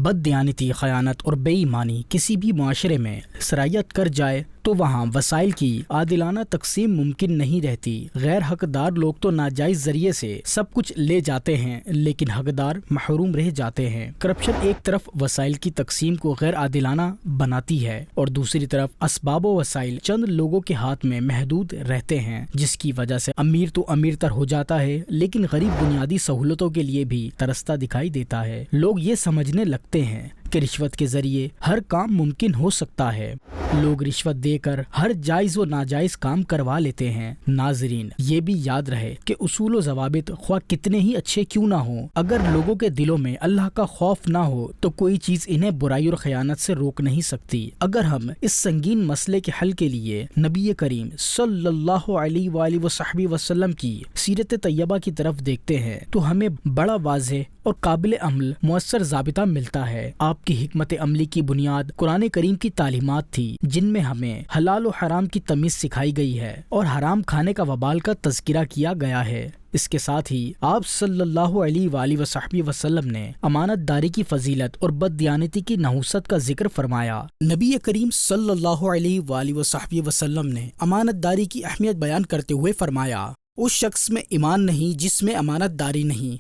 بددیانتی، خیانت اور بے ایمانی کسی بھی معاشرے میں سرایت کر جائے تو وہاں وسائل کی عادلانہ تقسیم ممکن نہیں رہتی۔ غیر حقدار لوگ تو ناجائز ذریعے سے سب کچھ لے جاتے ہیں لیکن حقدار محروم رہ جاتے ہیں۔ کرپشن ایک طرف وسائل کی تقسیم کو غیر عادلانہ بناتی ہے اور دوسری طرف اسباب و وسائل چند لوگوں کے ہاتھ میں محدود رہتے ہیں، جس کی وجہ سے امیر تو امیر تر ہو جاتا ہے لیکن غریب بنیادی سہولتوں کے لیے بھی ترستا دکھائی دیتا ہے۔ لوگ یہ سمجھنے لگتے ہیں کہ رشوت کے ذریعے ہر کام ممکن ہو سکتا ہے۔ لوگ رشوت دے کر ہر جائز و ناجائز کام کروا لیتے ہیں۔ ناظرین، یہ بھی یاد رہے کہ اصول و ضوابط خواہ کتنے ہی اچھے کیوں نہ ہوں، اگر لوگوں کے دلوں میں اللہ کا خوف نہ ہو تو کوئی چیز انہیں برائی اور خیانت سے روک نہیں سکتی۔ اگر ہم اس سنگین مسئلے کے حل کے لیے نبی کریم صلی اللہ علیہ وآلہ وصحبہ وسلم کی سیرت طیبہ کی طرف دیکھتے ہیں تو ہمیں بڑا واضح اور قابل عمل مؤثر ضابطہ ملتا ہے۔ آپ کی حکمت عملی کی بنیاد قرآن کریم کی تعلیمات تھی، جن میں ہمیں حلال و حرام کی تمیز سکھائی گئی ہے اور حرام کھانے کا وبال کا تذکرہ کیا گیا ہے۔ اس کے ساتھ ہی آپ صلی اللہ علیہ وآلہ وصحبہ وسلم نے امانت داری کی فضیلت اور بددیانتی کی نحوست کا ذکر فرمایا۔ نبی کریم صلی اللہ علیہ وآلہ وصحبہ وسلم نے امانت داری کی اہمیت بیان کرتے ہوئے فرمایا، اس شخص میں ایمان نہیں جس میں امانت داری نہیں۔